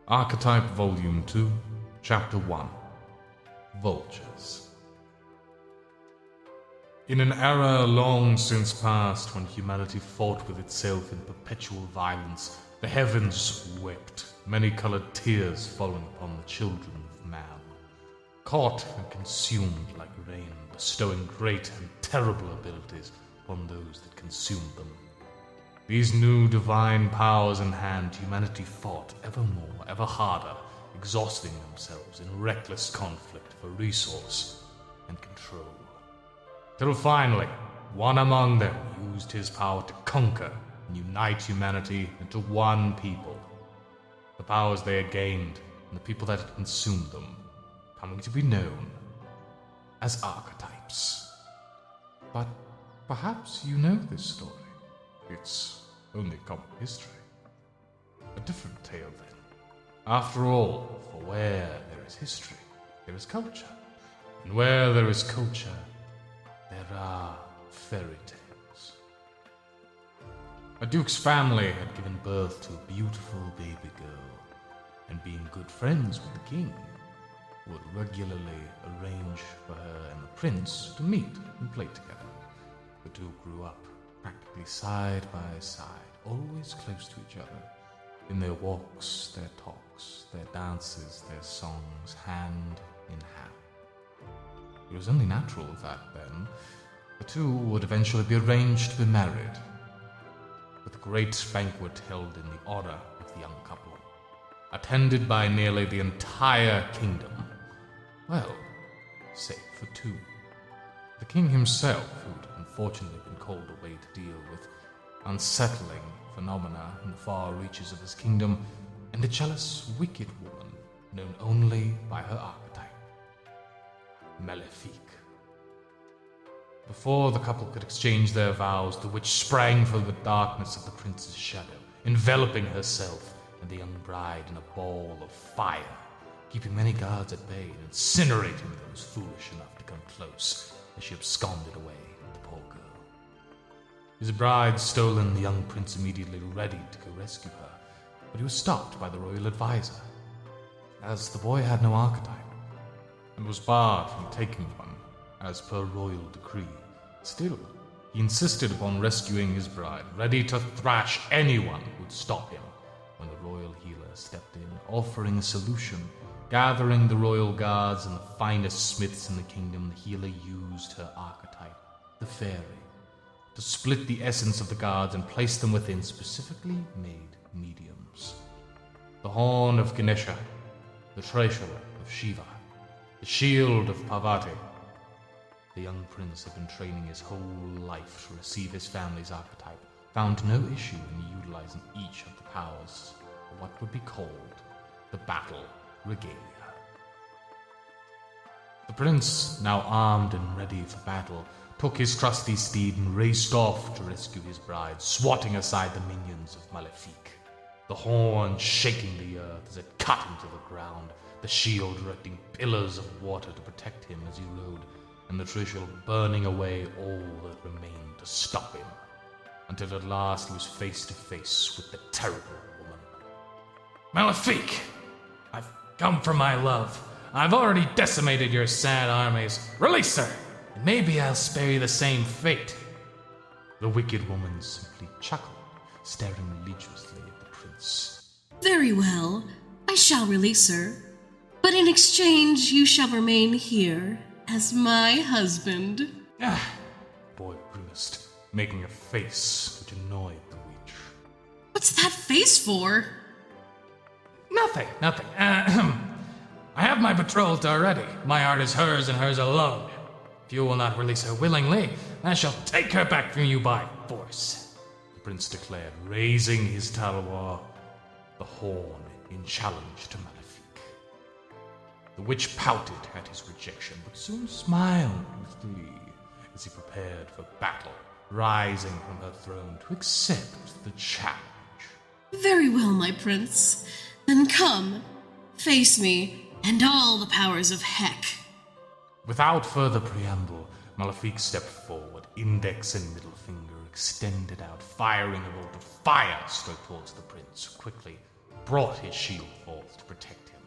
Archetype Vol.2, Chapter 1, Vultures. In an era long since past, when humanity fought with itself in perpetual violence, the heavens wept, many-colored tears falling upon the children of man, caught and consumed like rain, bestowing great and terrible abilities upon those that consumed them. These new divine powers in hand, humanity fought ever more, ever harder, exhausting themselves in reckless conflict for resource and control. Till finally, one among them used his power to conquer and unite humanity into one people. The powers they had gained and the people that had consumed them, coming to be known as archetypes. But perhaps you know this story. It's only common history. A different tale, then. After all, for where there is history, there is culture. And where there is culture, there are fairy tales. A duke's family had given birth to a beautiful baby girl, and being good friends with the king, would regularly arrange for her and the prince to meet and play together. The two grew up practically side by side, always close to each other, in their walks, their talks, their dances, their songs, hand in hand. It was only natural that then the two would eventually be arranged to be married, with a great banquet held in the honor of the young couple, attended by nearly the entire kingdom. Well, save for two. The king himself, who'd unfortunately been called away to deal with unsettling phenomena in the far reaches of his kingdom, and a jealous, wicked woman known only by her archetype, Malefique. Before the couple could exchange their vows, the witch sprang from the darkness of the prince's shadow, enveloping herself and the young bride in a ball of fire, keeping many guards at bay and incinerating those foolish enough to come close as she absconded away with the poor girl. His bride stolen, the young prince immediately ready to go rescue her, but he was stopped by the royal advisor, as the boy had no archetype, and was barred from taking one, as per royal decree. Still, he insisted upon rescuing his bride, ready to thrash anyone who would stop him, when the royal healer stepped in, offering a solution. Gathering the royal guards and the finest smiths in the kingdom, the healer used her archetype, the fairy, to split the essence of the guards and place them within specifically made mediums. The horn of Ganesha, the treasure of Shiva, the shield of Parvati. The young prince had been training his whole life to receive his family's archetype, found no issue in utilizing each of the powers of what would be called the battle regalia. The prince, now armed and ready for battle, took his trusty steed and raced off to rescue his bride, swatting aside the minions of Malefique. The horn shaking the earth as it cut into the ground, the shield erecting pillars of water to protect him as he rode, and the treasure burning away all that remained to stop him, until at last he was face to face with the terrible woman. "Malefique! I've come for my love. I've already decimated your sad armies. Release her, and maybe I'll spare you the same fate." The wicked woman simply chuckled, staring maliciously at the prince. "Very well, I shall release her. But in exchange, you shall remain here as my husband." The boy grimaced, making a face which annoyed the witch. "What's that face for?" Nothing. I have my betrothed already. My heart is hers and hers alone. If you will not release her willingly, I shall take her back from you by force," the prince declared, raising his talwar, the horn, in challenge to Malefique. The witch pouted at his rejection, but soon smiled with glee as he prepared for battle, rising from her throne to accept the challenge. "Very well, my prince. Then come, face me, and all the powers of heck." Without further preamble, Malefique stepped forward, index and middle finger extended out, firing a bolt of fire straight towards the prince, who quickly brought his shield forth to protect him.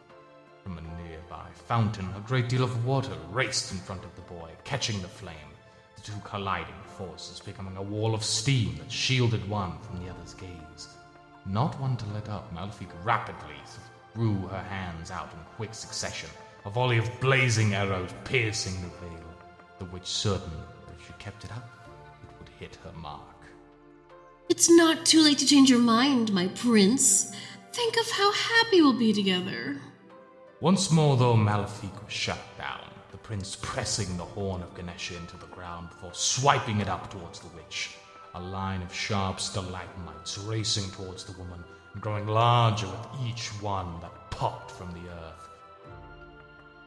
From a nearby fountain, a great deal of water raced in front of the boy, catching the flame, the two colliding forces becoming a wall of steam that shielded one from the other's gaze. Not one to let up, Malefic rapidly threw her hands out in quick succession, a volley of blazing arrows piercing the veil, the witch certain that if she kept it up, it would hit her mark. It's not too late to change your mind, my prince. Think of how happy we'll be together. Once more, though, Malefic was shut down, the prince pressing the horn of Ganesha into the ground before swiping it up towards the witch. A line of sharp stalagmites racing towards the woman and growing larger with each one that popped from the earth.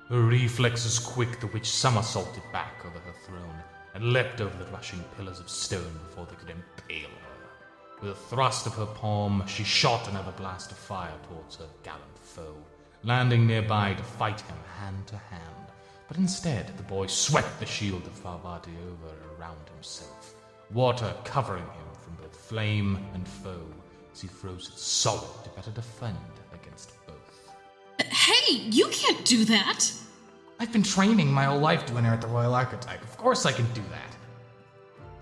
Her reflexes quick, the witch somersaulted back over her throne and leapt over the rushing pillars of stone before they could impale her. With a thrust of her palm, she shot another blast of fire towards her gallant foe, landing nearby to fight him hand to hand. But instead, the boy swept the shield of Farvati over and around himself, water covering him from both flame and foe as he froze it solid to better defend against both. Hey, you can't do that! I've been training my whole life to inherit the royal archetype. Of course I can do that,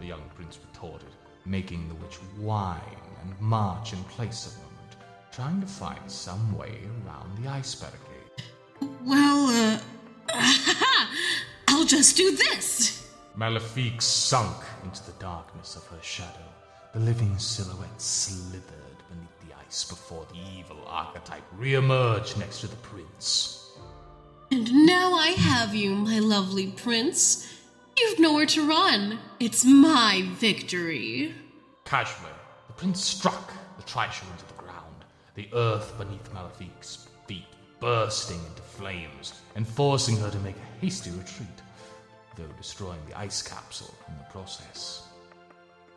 the young prince retorted, making the witch whine and march in place a moment, trying to find some way around the ice barricade. Well, I'll just do this! Malefic sunk into the darkness of her shadow. The living silhouette slithered beneath the ice before the evil archetype re-emerged next to the prince. And now I have you, my lovely prince. You've nowhere to run. It's my victory. Casually, the prince struck the Trishul into the ground, the earth beneath Malefic's feet bursting into flames and forcing her to make a hasty retreat, though destroying the ice capsule in the process.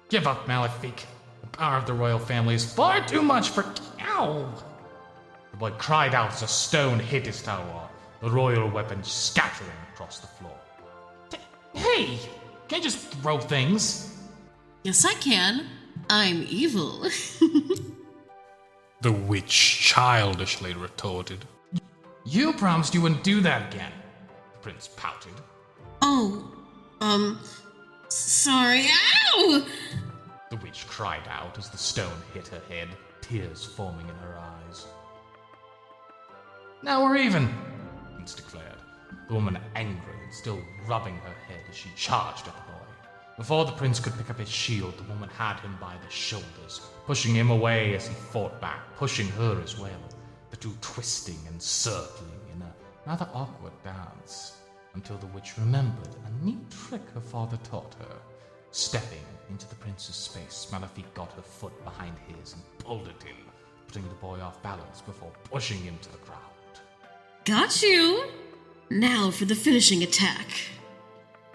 Give up, Malefic. The power of the royal family is far too much for... Ow! The boy cried out as a stone hit his tower, the royal weapon scattering across the floor. Hey! Can't just throw things. Yes, I can. I'm evil. The witch childishly retorted. You promised you wouldn't do that again, the prince pouted. Oh, sorry. Ow! The witch cried out as the stone hit her head, tears forming in her eyes. Now we're even, the prince declared, the woman angry and still rubbing her head as she charged at the boy. Before the prince could pick up his shield, the woman had him by the shoulders, pushing him away as he fought back, pushing her as well, the two twisting and circling in a rather awkward dance, until the witch remembered a neat trick her father taught her. Stepping into the prince's space, Malefic got her foot behind his and pulled at him, putting the boy off balance before pushing him to the ground. Got you! Now for the finishing attack.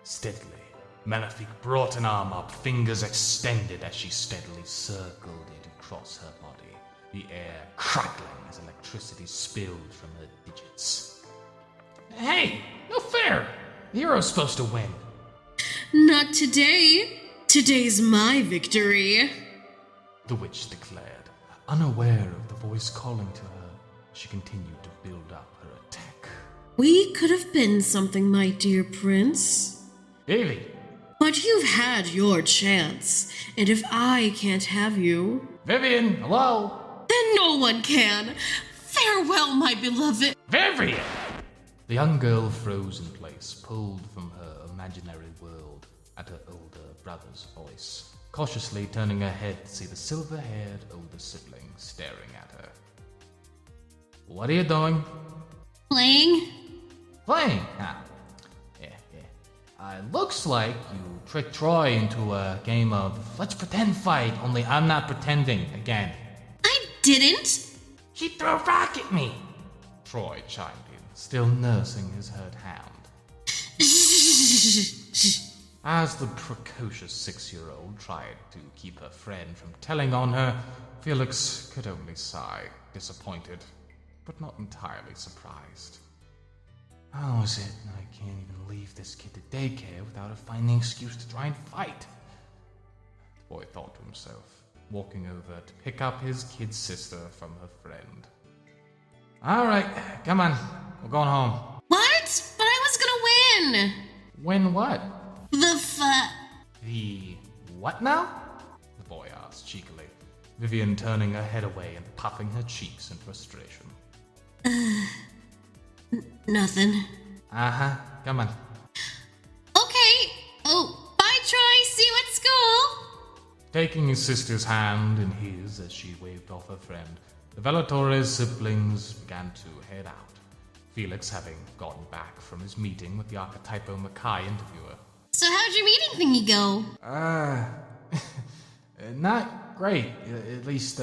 Steadily, Malefic brought an arm up, fingers extended as she steadily circled it across her body, the air crackling as electricity spilled from her digits. Hey, no fair! The hero's supposed to win. Not today. Today's my victory. The witch declared, unaware of the voice calling to her. She continued to build up her attack. We could have been something, my dear prince. Evie! But you've had your chance, and if I can't have you... Vivian, hello? Then no one can. Farewell, my beloved. Vivian! The young girl froze in place, pulled from her imaginary world at her older brother's voice, cautiously turning her head to see the silver-haired older sibling staring at her. What are you doing? Playing? Playing? Huh. Yeah. Looks like you tricked Troy into a game of let's pretend fight, only I'm not pretending again. I didn't. She threw a rock at me! Troy chimed in, still nursing his hurt hand. As the precocious 6-year-old tried to keep her friend from telling on her, Felix could only sigh, disappointed, but not entirely surprised. How is it I can't even leave this kid to daycare without her finding an excuse to try and fight? The boy thought to himself, walking over to pick up his kid sister from her friend. Alright, come on, we're going home. What? But I was gonna win! Win what? The what now? The boy asked cheekily, Vivian turning her head away and puffing her cheeks in frustration. Nothing. Uh-huh, come on. Okay. Oh, bye, Troy. See you at school. Taking his sister's hand in his as she waved off her friend, the Velatore's siblings began to head out, Felix having gotten back from his meeting with the Archetype MacabeVA interviewer. So how'd your meeting thingy go? Not great. At least,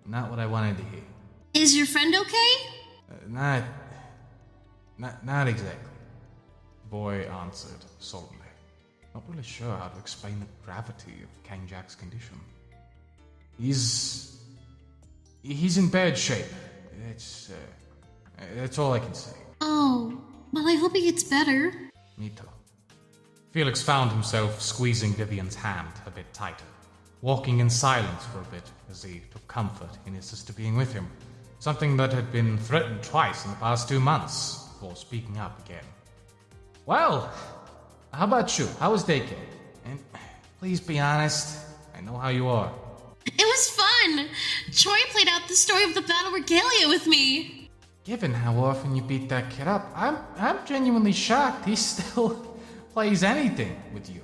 not what I wanted to hear. Is your friend okay? Not exactly. The boy answered solemnly, not really sure how to explain the gravity of King Jack's condition. He's in bad shape. That's all I can say. Oh, well, I hope he gets better. Me too. Felix found himself squeezing Vivian's hand a bit tighter, walking in silence for a bit as he took comfort in his sister being with him, something that had been threatened twice in the past 2 months, before speaking up again. Well, how about you? How was daycare? And please be honest, I know how you are. It was fun! Troy played out the story of the Battle Regalia with me. Given how often you beat that kid up, I'm genuinely shocked he still plays anything with you.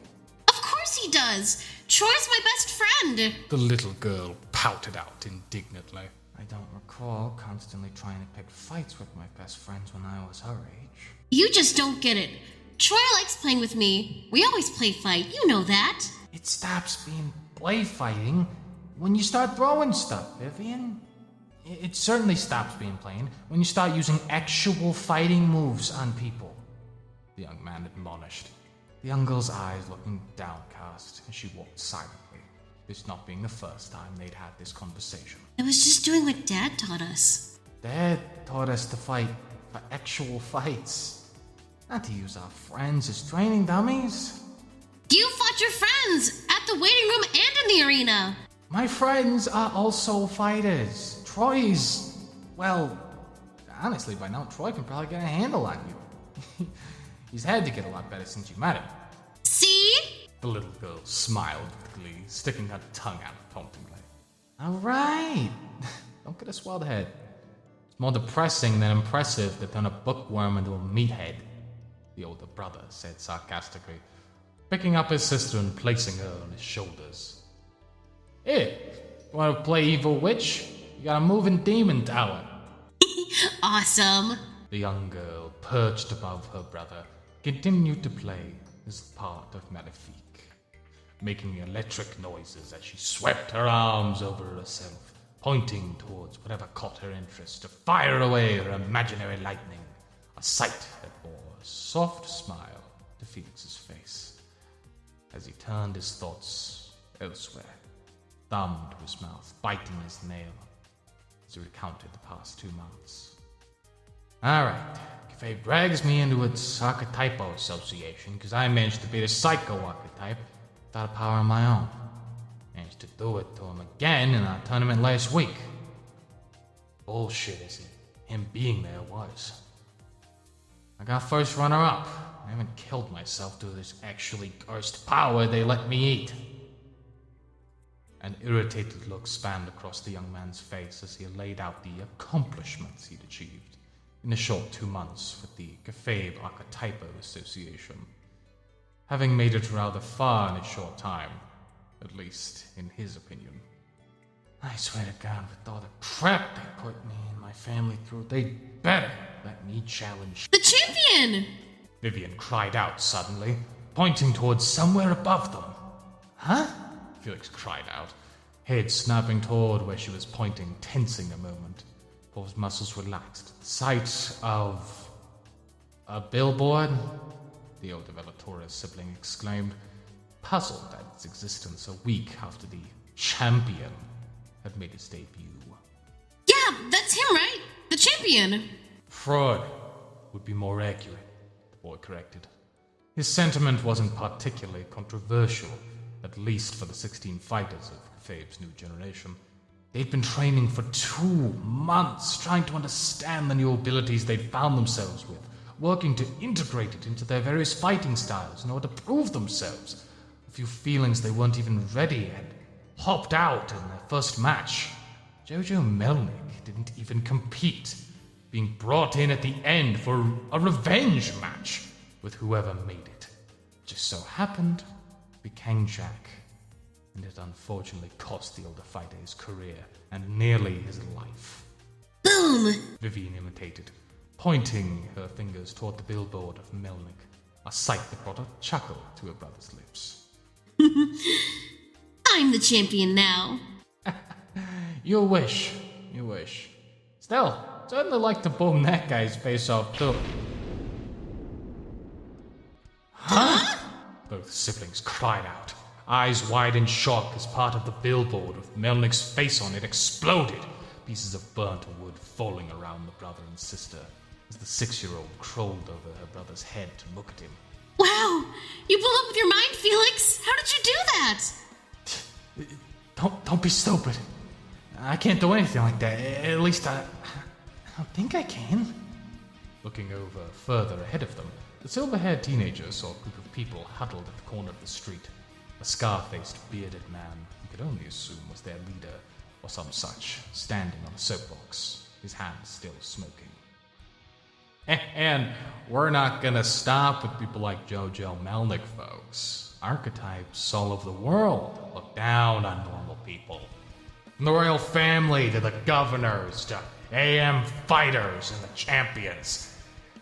Of course he does! Troy's my best friend! The little girl pouted out indignantly. I don't recall constantly trying to pick fights with my best friends when I was her age. You just don't get it. Troy likes playing with me. We always play fight, you know that. It stops being play fighting when you start throwing stuff, Vivian. It certainly stops being playing when you start using actual fighting moves on people, the young man admonished, the young girl's eyes looking downcast as she walked silently, this not being the first time they'd had this conversation. I was just doing what Dad taught us. Dad taught us to fight for actual fights, not to use our friends as training dummies. You fought your friends at the waiting room and in the arena. My friends are also fighters. Troy's, well, honestly, by now Troy can probably get a handle on you. He's had to get a lot better since you met him. See? The little girl smiled with glee, sticking her tongue out tauntingly. All right. Don't get a swelled head. It's more depressing than impressive to turn a bookworm into a meathead, the older brother said sarcastically, picking up his sister and placing her on his shoulders. Hey, want to play evil witch? You got a moving demon tower. Awesome. The young girl, perched above her brother, continued to play as part of Malefique, making electric noises as she swept her arms over herself, pointing towards whatever caught her interest to fire away her imaginary lightning, a sight that bore a soft smile to Felix's face, as he turned his thoughts elsewhere, thumb to his mouth, biting his nail, as he recounted the past 2 months. Alright, Cafe drags me into its Archetype Association because I managed to beat a psycho archetype without a power of my own. Managed to do it to him again in our tournament last week. Bullshit is it? Him being there was. I got first runner-up. I haven't killed myself due to this actually cursed power they let me eat. An irritated look spanned across the young man's face as he laid out the accomplishments he'd achieved in the short 2 months with the Cafe Archetype Association, having made it rather far in a short time, at least in his opinion. I swear to God, with all the crap they put me and my family through, they'd better let me challenge The champion! Vivian cried out suddenly, pointing towards somewhere above them. Huh? Felix cried out, head snapping toward where she was pointing, tensing a moment. Paul's muscles relaxed at the sight of a billboard, the older Velatore's sibling exclaimed, puzzled at its existence a week after the champion had made its debut. Yeah, that's him, right? The champion. Fraud would be more accurate, the boy corrected. His sentiment wasn't particularly controversial, at least for the 16 fighters of Archetype's new generation. They'd been training for 2 months, trying to understand the new abilities they'd found themselves with, working to integrate it into their various fighting styles in order to prove themselves. A few feelings they weren't even ready had hopped out in their first match. Jojo Melnick didn't even compete, being brought in at the end for a revenge match with whoever made it. Just so happened to be King Jack, and it unfortunately cost the older fighter his career and nearly his life. Boom! Vivian imitated, pointing her fingers toward the billboard of Melnick, a sight that brought a chuckle to her brother's lips. I'm the champion now. You wish. Still, certainly like to boom that guy's face off too. Huh? Both siblings cried out, eyes wide in shock as part of the billboard with Melnick's face on it exploded, pieces of burnt wood falling around the brother and sister as the 6-year-old crawled over her brother's head to look at him. Wow! You blew up with your mind, Felix! How did you do that? Don't be stupid. I can't do anything like that. At least I don't think I can. Looking over further ahead of them, the silver-haired teenager saw a group of people huddled at the corner of the street. A scar-faced, bearded man he could only assume was their leader, or some such, standing on a soapbox, his hands still smoking. And we're not gonna stop with people like Jojo Melnick, folks. Archetypes all over the world look down on normal people. From the royal family to the governors to AM fighters and the champions.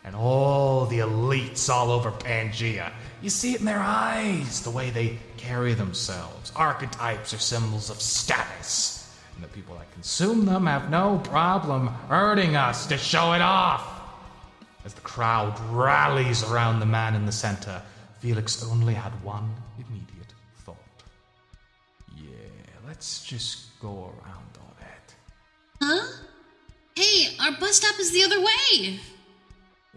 And all the elites all over Pangea. You see it in their eyes, the way they carry themselves. Archetypes are symbols of status. And the people that consume them have no problem hurting us to show it off. As the crowd rallies around the man in the center, Felix only had one immediate thought. Yeah, let's just go around all that. Huh? Hey, our bus stop is the other way!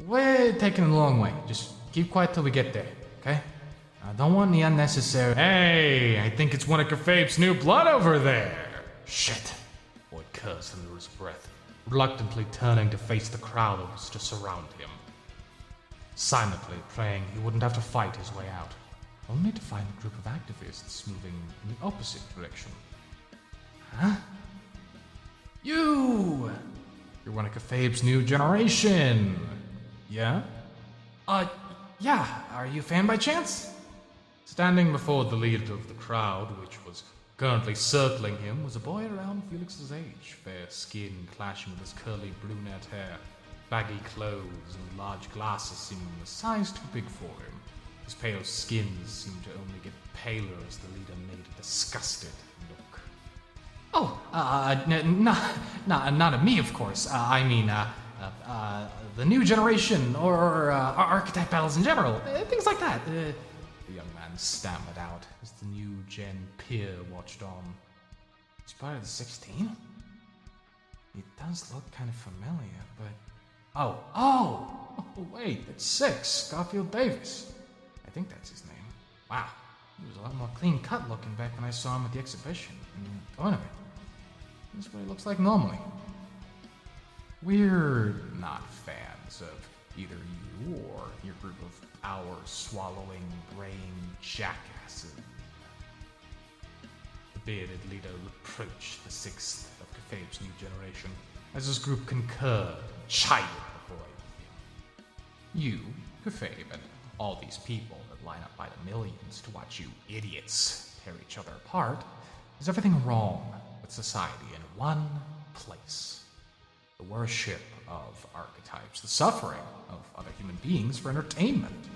We're taking the long way. Just keep quiet till we get there, okay? I don't want any unnecessary... Hey, I think it's one of Kafab's new blood over there! Shit! Boy cursed under his breath, reluctantly turning to face the crowd that was to surround him. Silently praying he wouldn't have to fight his way out, only to find a group of activists moving in the opposite direction. Huh? You're one of Kafab's new generation! Yeah? Yeah. Are you a fan by chance? Standing before the leader of the crowd, which was currently circling him, was a boy around Felix's age, fair skin clashing with his curly brunette hair. Baggy clothes and large glasses seeming a size too big for him. His pale skin seemed to only get paler as the leader made a disgusted look. Oh, not at me, of course. I mean, the new generation, or archetype battles in general. Things like that. The young man stammered out as the new gen peer watched on. He's part of the 16? It does look kind of familiar, but... Oh, wait, it's 6, Garfield Davis. I think that's his name. Wow, he was a lot more clean-cut looking back when I saw him at the exhibition in the tournament. This is what he looks like normally. We're not fans of either you or your group of power-swallowing brain jackasses. The bearded leader reproached the 6th of Kafab's new generation as his group concurred, chided the boy with him. You, Kafabe, and all these people that line up by the millions to watch you idiots tear each other apart, is everything wrong with society in one place. The worship of archetypes, the suffering of other human beings for entertainment,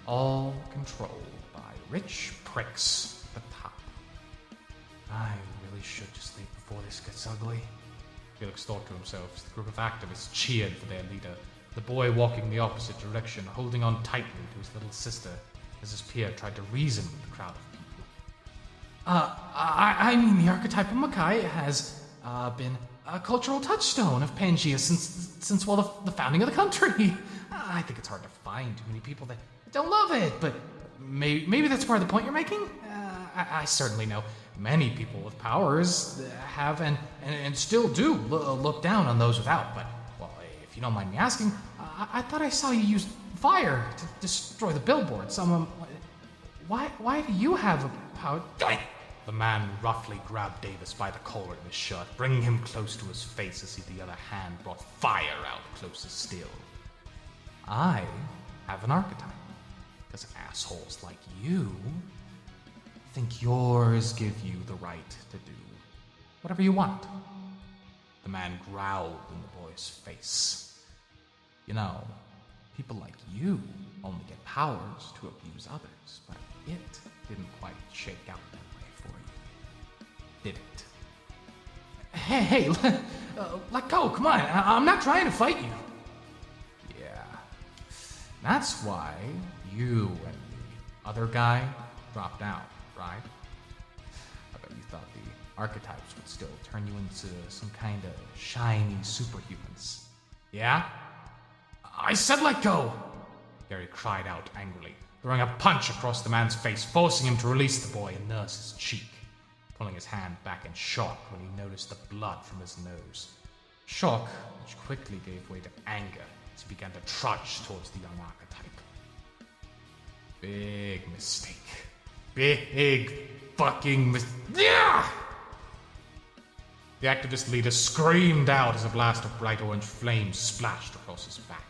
all controlled by rich pricks at the top. I really should just leave before this gets ugly. Felix thought to himself as the group of activists cheered for their leader, the boy walking the opposite direction, holding on tightly to his little sister as his peer tried to reason with the crowd of people. I mean, the Archetype of Makai has been a cultural touchstone of Pangea since the founding of the country. I think it's hard to find too many people that don't love it, but maybe that's part of the point you're making? I certainly know many people with powers have and still do look down on those without. But, well, if you don't mind me asking, I thought I saw you use fire to destroy the billboard. Why do you have a power? The man roughly grabbed Davis by the collar of his shirt, bringing him close to his face as the other hand brought fire out closer still. I have an archetype, because assholes like you think yours give you the right to do whatever you want. The man growled in the boy's face. You know, people like you only get powers to abuse others, but it didn't quite shake out that way for you, did it? Hey, let go, come on, I'm not trying to fight you. Yeah, that's why you and the other guy dropped out, right? I bet you thought the archetypes would still turn you into some kind of shiny superhumans. Yeah? I said let go! Gary cried out angrily, throwing a punch across the man's face, forcing him to release the boy and nurse his cheek, pulling his hand back in shock when he noticed the blood from his nose. Shock, which quickly gave way to anger as he began to trudge towards the young archetype. Big mistake. Big fucking mistake. Yeah! The activist leader screamed out as a blast of bright orange flames splashed across his back.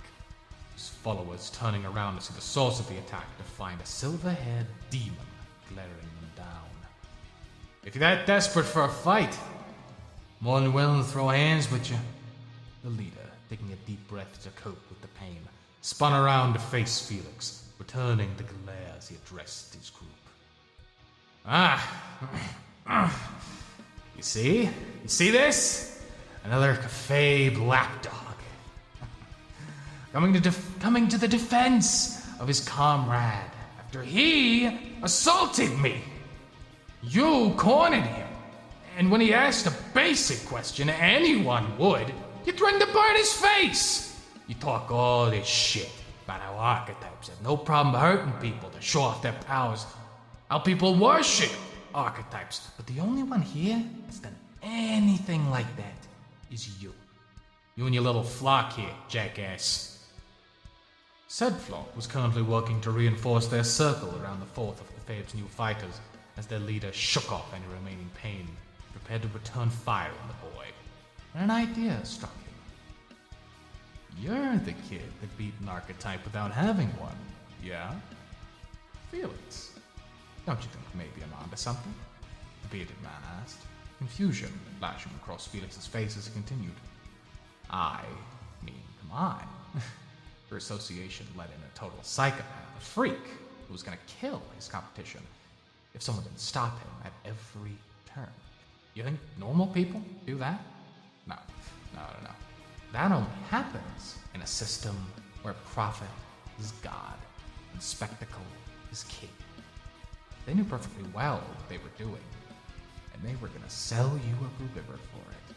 His followers turning around to see the source of the attack to find a silver-haired demon glaring them down. If you're that desperate for a fight, more than willing to throw hands with you. The leader, taking a deep breath to cope with the pain, spun around to face Felix, returning the glare as he addressed his group. You see? You see this? Another café lapdog. coming to the defense of his comrade after he assaulted me. You cornered him, and when he asked a basic question anyone would, you threatened to burn his face. You talk all this shit about how archetypes have no problem hurting people to show off their powers, how people worship archetypes, but the only one here that's done anything like that is you. You and your little flock here, jackass. Said flock was currently working to reinforce their circle around the fourth of the Fabe's new fighters as their leader shook off any remaining pain, prepared to return fire on the boy. When an idea struck him. You're the kid that beat an archetype without having one, yeah? Felix, don't you think maybe I'm onto something? The bearded man asked, confusion flashing across Felix's face as he continued. I mean, come on. Your association let in a total psychopath, a freak, who was going to kill his competition if someone didn't stop him at every turn. You think normal people do that? No. That only happens in a system where profit is God and spectacle is king. They knew perfectly well what they were doing, and they were going to sell you a river for it.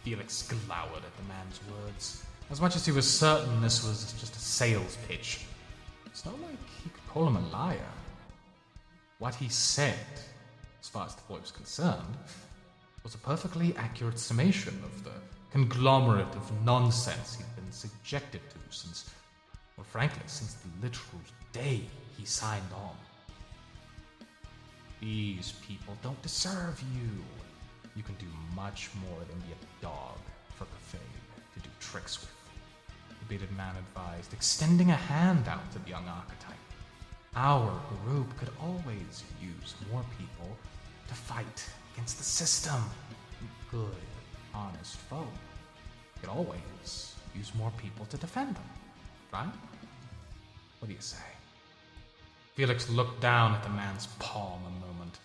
Felix glowered at the man's words, as much as he was certain this was just a sales pitch. It's not like he could call him a liar. What he said, as far as the boy was concerned, was a perfectly accurate summation of the conglomerate of nonsense he'd been subjected to since, well, frankly, since the literal day he signed on. These people don't deserve you. You can do much more than be a dog for Cafe to do tricks with. The bearded man advised, extending a hand out to the young archetype. Our group could always use more people to fight against the system. Good, honest foe. Could always use more people to defend them, right? What do you say? Felix looked down at the man's palm a moment.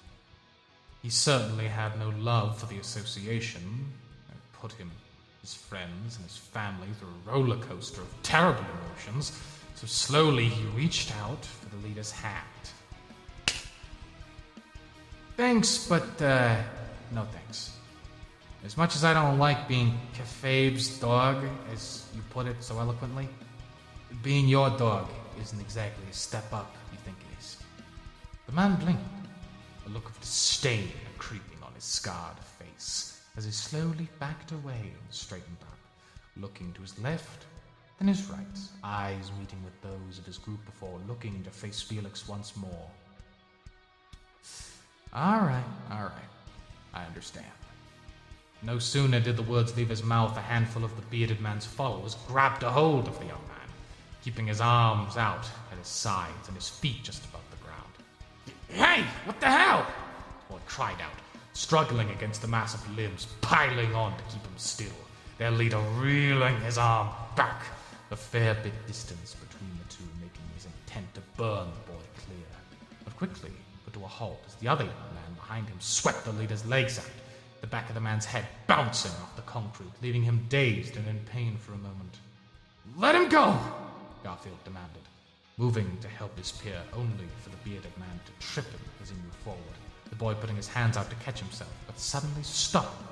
He certainly had no love for the association. It put him, his friends, and his family through a roller coaster of terrible emotions, so slowly he reached out for the leader's hand. Thanks, but, no thanks. As much as I don't like being Kafab's dog, as you put it so eloquently, being your dog isn't exactly a step up you think it is. The man blinked, a look of disdain creeping on his scarred face, as he slowly backed away and straightened up, looking to his left, then his right, eyes meeting with those of his group before looking to face Felix once more. All right, I understand. No sooner did the words leave his mouth, a handful of the bearded man's followers grabbed a hold of the young man, keeping his arms out at his sides and his feet just above the ground. Hey, what the hell? The boy cried out, struggling against the massive limbs piling on to keep him still, their leader reeling his arm back, a fair bit distance between the two, making his intent to burn the boy clear, but quickly put to a halt as the other young man behind him swept the leader's legs out, the back of the man's head bouncing off the concrete, leaving him dazed and in pain for a moment. Let him go, Garfield demanded, moving to help his peer only for the bearded man to trip him as he moved forward, the boy putting his hands out to catch himself, but suddenly stopped,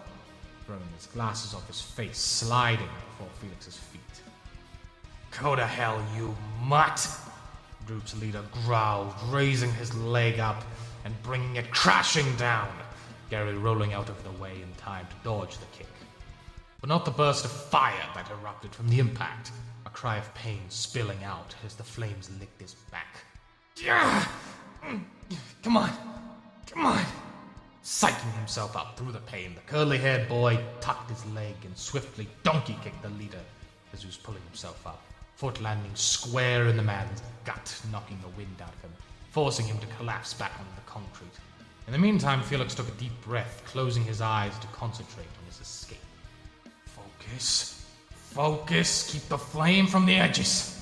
throwing his glasses off his face, sliding before Felix's feet. Go to hell, you mutt! The group's leader growled, raising his leg up and bringing it crashing down, Gary rolling out of the way in time to dodge the kick. But not the burst of fire that erupted from the impact, a cry of pain spilling out as the flames licked his back. Come on! Psyching himself up through the pain, the curly-haired boy tucked his leg and swiftly donkey-kicked the leader as he was pulling himself up, foot landing square in the man's gut, knocking the wind out of him, forcing him to collapse back onto the concrete. In the meantime, Felix took a deep breath, closing his eyes to concentrate on his escape. Focus, keep the flame from the edges.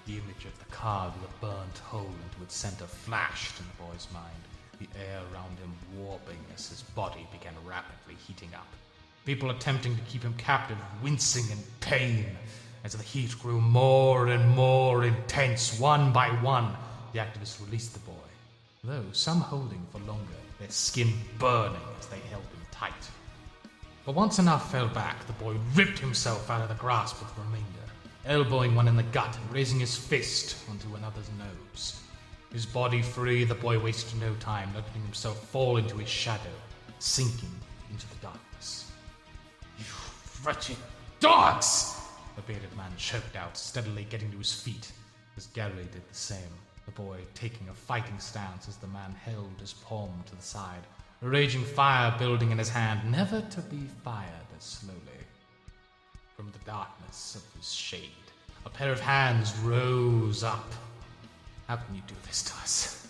The image of the card with a burnt hole into its center flashed in the boy's mind, the air around him warping as his body began rapidly heating up. People attempting to keep him captive, wincing in pain. As the heat grew more and more intense, one by one, the activists released the boy, though some holding for longer, their skin burning as they held him tight. But once enough fell back, the boy ripped himself out of the grasp of the remainder, elbowing one in the gut and raising his fist onto another's nose. His body free, the boy wasted no time, letting himself fall into his shadow, sinking into the darkness. You wretched dogs! The bearded man choked out, steadily getting to his feet, as Gary did the same, the boy taking a fighting stance as the man held his palm to the side, a raging fire building in his hand, never to be fired as slowly. From the darkness of his shade, a pair of hands rose up. How can you do this to us?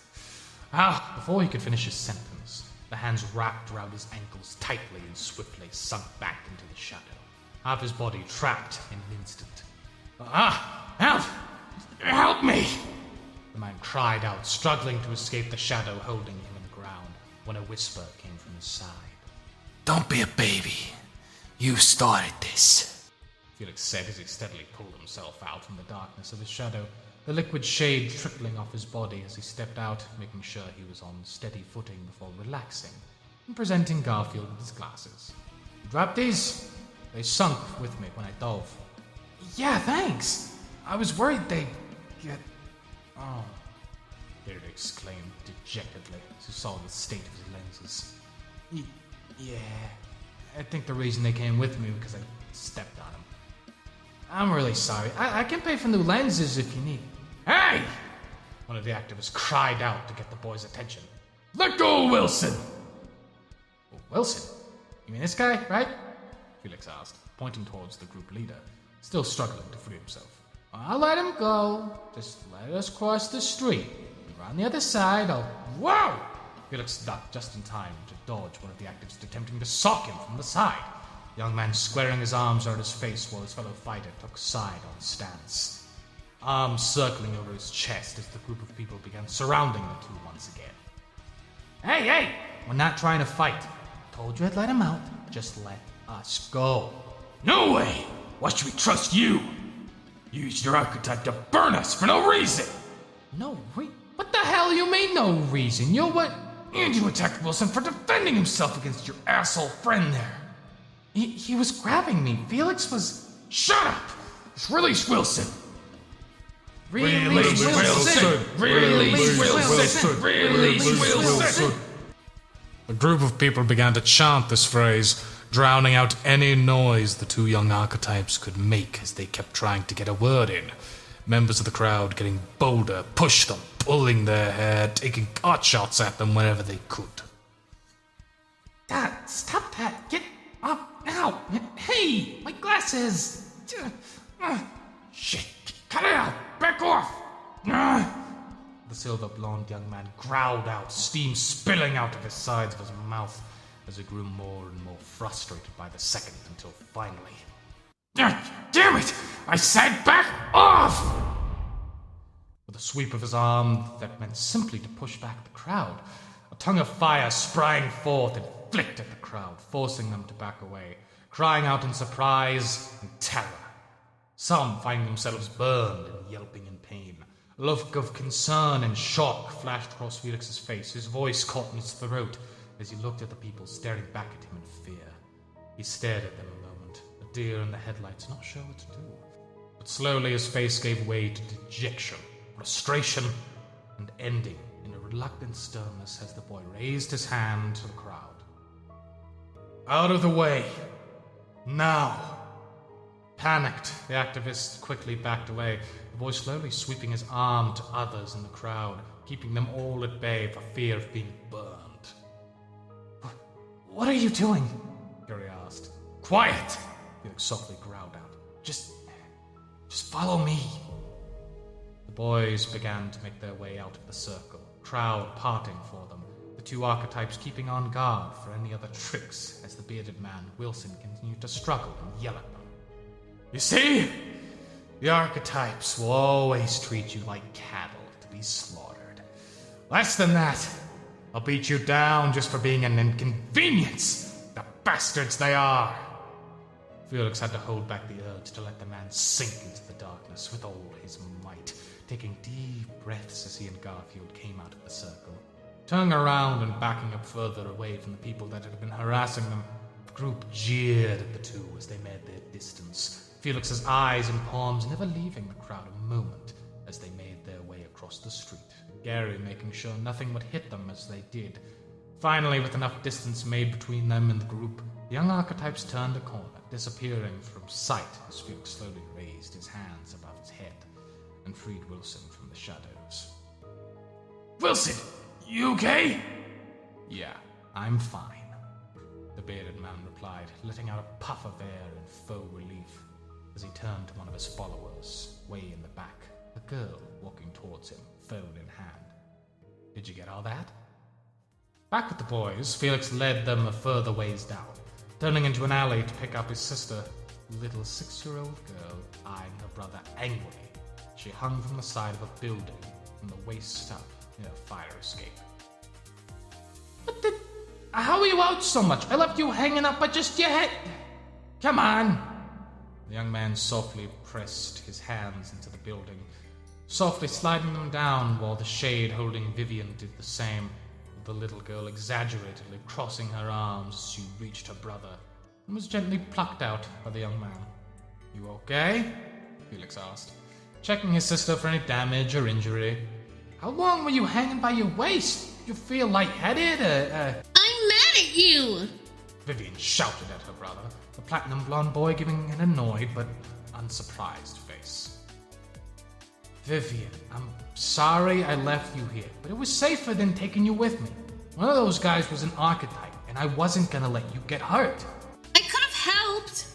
Before he could finish his sentence, the hands wrapped around his ankles tightly and swiftly sunk back into the shadow, half his body trapped in an instant. Help me! The man cried out, struggling to escape the shadow holding him in the ground, when a whisper came from his side. Don't be a baby. You started this. Felix said as he steadily pulled himself out from the darkness of his shadow, the liquid shade trickling off his body as he stepped out, making sure he was on steady footing before relaxing and presenting Garfield with his glasses. You dropped these? They sunk with me when I dove. Yeah, thanks. I was worried they'd get... Oh, Beard exclaimed dejectedly as he saw the state of his lenses. Yeah, I think the reason they came with me was because I stepped on them. I'm really sorry. I can pay for new lenses if you need. Hey! One of the activists cried out to get the boy's attention. Let go, Wilson! Wilson? You mean this guy, right? Felix asked, pointing towards the group leader, still struggling to free himself. I'll let him go. Just let us cross the street. You're on the other side. Whoa! Felix ducked just in time to dodge one of the activists attempting to sock him from the side. The young man squaring his arms around his face while his fellow fighter took side-on stance, arms circling over his chest as the group of people began surrounding the two once again. Hey! We're not trying to fight. Told you I'd let him out. Just let us go. No way! Why should we trust you? You used your archetype to burn us for no reason! What the hell you mean no reason? You're what? And you attacked Wilson for defending himself against your asshole friend there. He was grabbing me. Felix was... Shut up! Just release Wilson! Release Wilson! Release Wilson! Release Wilson! A group of people began to chant this phrase, drowning out any noise the two young archetypes could make as they kept trying to get a word in. Members of the crowd getting bolder, pushed them, pulling their hair, taking pot shots at them whenever they could. Dad, stop that! Get up now! Hey, my glasses! Shit! Cut it out! Back off! The silver-blonde young man growled out, steam spilling out of his sides of his mouth as he grew more and more frustrated by the second until finally... Damn it! I said back off! With a sweep of his arm that meant simply to push back the crowd, a tongue of fire sprang forth and flicked at the crowd, forcing them to back away, crying out in surprise and terror. Some finding themselves burned and yelping in pain. A look of concern and shock flashed across Felix's face. His voice caught in his throat as he looked at the people staring back at him in fear. He stared at them a moment, a deer in the headlights, not sure what to do. But slowly his face gave way to dejection, frustration, and ending in a reluctant sternness as the boy raised his hand to the crowd. Out of the way! Now! Panicked, the activist quickly backed away, the boy slowly sweeping his arm to others in the crowd, keeping them all at bay for fear of being burned. What are you doing? Gary asked. Quiet! Felix softly growled out. Just follow me. The boys began to make their way out of the circle, crowd parting for them, the two archetypes keeping on guard for any other tricks as the bearded man, Wilson, continued to struggle and yell at them. You see? The archetypes will always treat you like cattle to be slaughtered. Less than that, I'll beat you down just for being an inconvenience. The bastards they are. Felix had to hold back the urge to let the man sink into the darkness with all his might, taking deep breaths as he and Garfield came out of the circle. Turning around and backing up further away from the people that had been harassing them, the group jeered at the two as they made their distance, Felix's eyes and palms never leaving the crowd a moment as they made their way across the street, Gary making sure nothing would hit them as they did. Finally, with enough distance made between them and the group, the young archetypes turned a corner, disappearing from sight as Felix slowly raised his hands above his head and freed Wilson from the shadows. Wilson, you okay? Yeah, I'm fine, the bearded man replied, letting out a puff of air in faux relief as he turned to one of his followers, way in the back, a girl walking towards him, phone in hand. Did you get all that? Back with the boys, Felix led them a further ways down, turning into an alley to pick up his sister, a little 6-year-old girl eyeing her brother angrily. She hung from the side of a building, from the waist up, near a fire escape. How are you out so much? I left you hanging up by just your head. Come on. The young man softly pressed his hands into the building, softly sliding them down while the shade holding Vivian did the same, with the little girl exaggeratedly crossing her arms as she reached her brother and was gently plucked out by the young man. You okay? Felix asked, checking his sister for any damage or injury. How long were you hanging by your waist? You feel lightheaded? I'm mad at you! Vivian shouted at her brother, the platinum blonde boy giving an annoyed but unsurprised face. Vivian, I'm sorry I left you here, but it was safer than taking you with me. One of those guys was an archetype, and I wasn't gonna let you get hurt. I could have helped!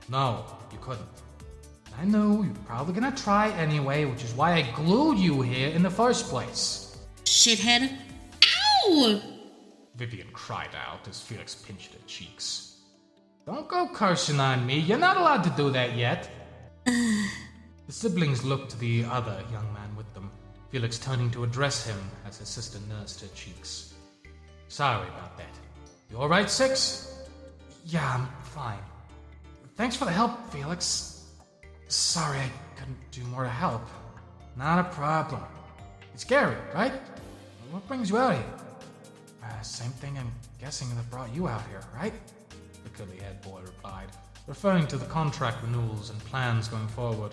No, you couldn't. I know you're probably gonna try anyway, which is why I glued you here in the first place. Shithead. Ow! Vivian cried out as Felix pinched her cheeks. Don't go cursing on me. You're not allowed to do that yet. The siblings looked to the other young man with them, Felix turning to address him as his sister nursed her cheeks. Sorry about that. You alright, Six? Yeah, I'm fine. Thanks for the help, Felix. Sorry I couldn't do more to help. Not a problem. It's Gary, right? What brings you out here? Same thing I'm guessing that brought you out here, right? The curly-haired boy replied, referring to the contract renewals and plans going forward.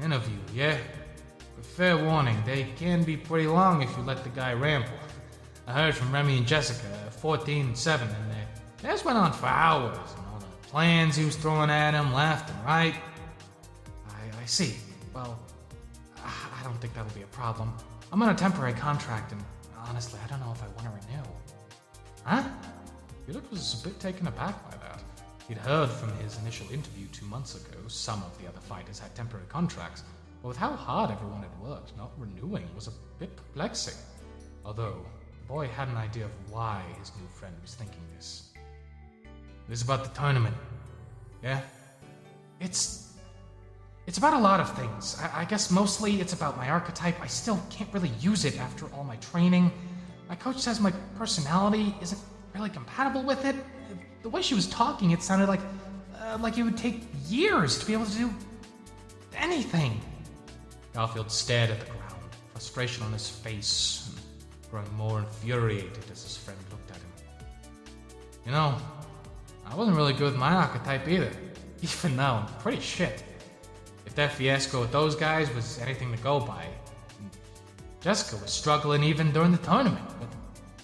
Interview, yeah? But fair warning, they can be pretty long if you let the guy ramble. I heard from Remy and Jessica, 14 and 7, and this went on for hours, and all the plans he was throwing at him left and right. I see. Well, I don't think that'll be a problem. I'm on a temporary contract, and honestly, I don't know if I want to renew. Huh? Felix was a bit taken aback by that. He'd heard from his initial interview 2 months ago some of the other fighters had temporary contracts, but with how hard everyone had worked, not renewing was a bit perplexing. Although, the boy had an idea of why his new friend was thinking this. This is about the tournament. Yeah? It's about a lot of things. I guess mostly it's about my archetype. I still can't really use it after all my training. My coach says my personality isn't really compatible with it. The way she was talking, it sounded like it would take years to be able to do anything. Garfield stared at the ground, frustration on his face, and growing more infuriated as his friend looked at him. You know, I wasn't really good with my archetype either. Even now, I'm pretty shit. If that fiasco with those guys was anything to go by, Jessica was struggling even during the tournament, but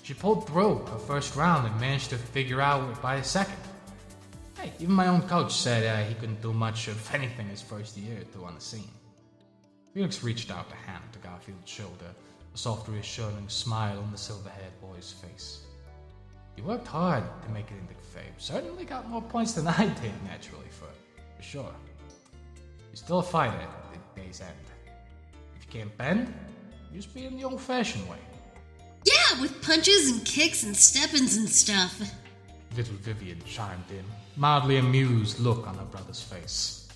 she pulled through her first round and managed to figure out by the second. Hey, even my own coach said he couldn't do much of anything his first year or two on the scene. Felix reached out a hand to Garfield's shoulder, a soft reassuring smile on the silver-haired boy's face. You worked hard to make it into fame. Certainly got more points than I did, naturally, for sure. You're still a fighter at the day's end. If you can't bend, you just be in the old-fashioned way. Yeah, with punches and kicks and step-ins and stuff. Little Vivian chimed in, mildly amused look on her brother's face.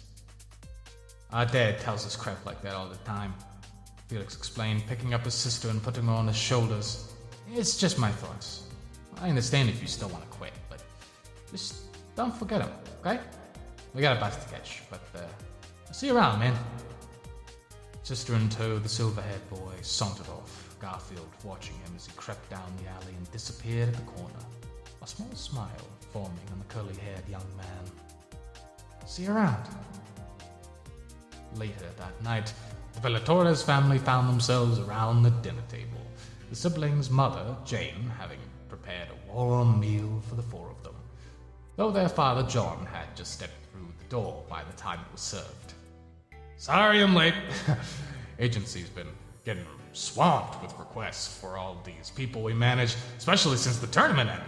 Our dad tells us crap like that all the time, Felix explained, picking up his sister and putting her on his shoulders. It's just my thoughts. I understand if you still want to quit, but just don't forget him, okay? We got a bus to catch, but I'll see you around, man. Sister in tow, the silver-haired boy sauntered off, Garfield watching him as he crept down the alley and disappeared at the corner, a small smile forming on the curly-haired young man. See you around. Later that night, the Villatores family found themselves around the dinner table, the siblings' mother, Jane, having prepared a warm meal for the four of them, though their father, John, had just stepped through the door by the time it was served. Sorry I'm late. Agency's been getting swamped with requests for all these people we manage, especially since the tournament ended.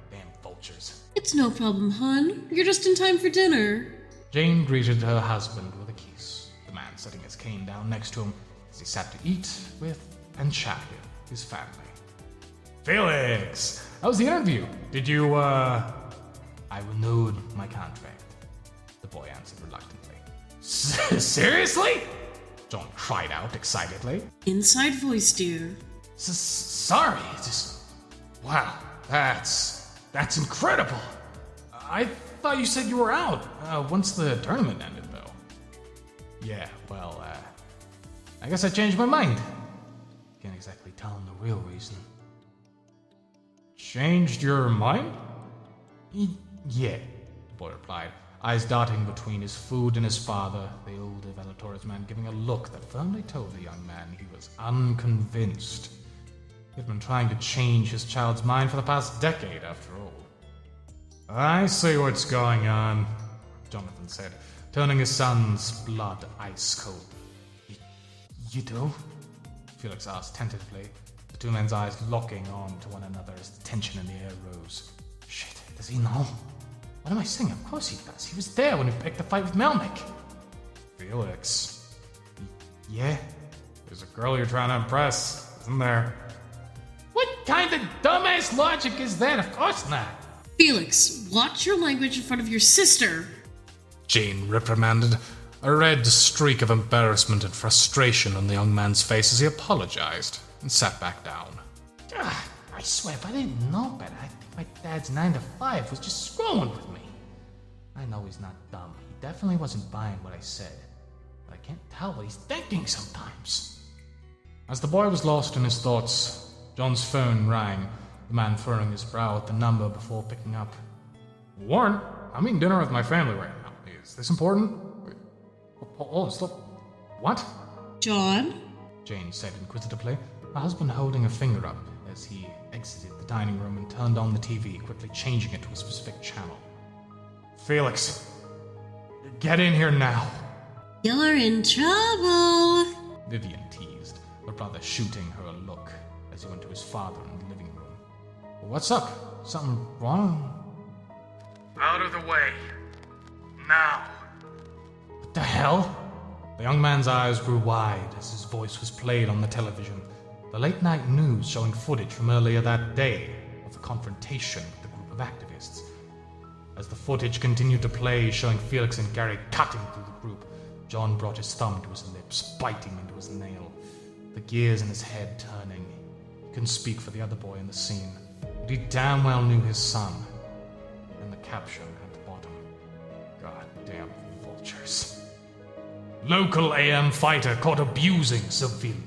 Damn vultures. It's no problem, hon. You're just in time for dinner. Jane greeted her husband with a kiss, the man setting his cane down next to him as he sat to eat with and chat with his family. Felix, how was the interview? Did you, I renewed my contract, the boy answered reluctantly. Seriously? John cried out excitedly. Inside voice, dear. Sorry, wow, that's incredible. I thought you said you were out once the tournament ended, though. Yeah, well, I guess I changed my mind. Can't exactly tell him the real reason. Changed your mind? Yeah, the boy replied, eyes darting between his food and his father, the older Villatores man giving a look that firmly told the young man he was unconvinced. He had been trying to change his child's mind for the past decade, after all. I see what's going on, Jonathan said, turning his son's blood ice cold. You do? Felix asked tentatively, the two men's eyes locking on to one another as the tension in the air rose. Shit, does he know? What am I saying? Of course he does. He was there when we picked the fight with Melnick. Felix. Yeah? There's a girl you're trying to impress, isn't there? What kind of dumbass logic is that? Of course not. Felix, watch your language in front of your sister. Jane reprimanded, a red streak of embarrassment and frustration on the young man's face as he apologized and sat back down. I swear, if I didn't know better, I think my dad's 9 to 5 was just screwing with me. I know he's not dumb. He definitely wasn't buying what I said. But I can't tell what he's thinking sometimes. As the boy was lost in his thoughts, John's phone rang, the man furrowing his brow at the number before picking up. Warren, I'm eating dinner with my family right now. Is this important? Hold on, stop. What? John? Jane said inquisitively, her husband holding a finger up as he exited the dining room and turned on the TV, quickly changing it to a specific channel. Felix, get in here now. You're in trouble. Vivian teased, her brother shooting her a look as he went to his father in the living room. What's up? Something wrong? Out of the way. Now. What the hell? The young man's eyes grew wide as his voice was played on the television. The late-night news showing footage from earlier that day of the confrontation with the group of activists. As the footage continued to play, showing Felix and Gary cutting through the group, John brought his thumb to his lips, biting into his nail, the gears in his head turning. He couldn't speak for the other boy in the scene, but he damn well knew his son. And the caption at the bottom. Goddamn vultures. Local AM fighter caught abusing civilian.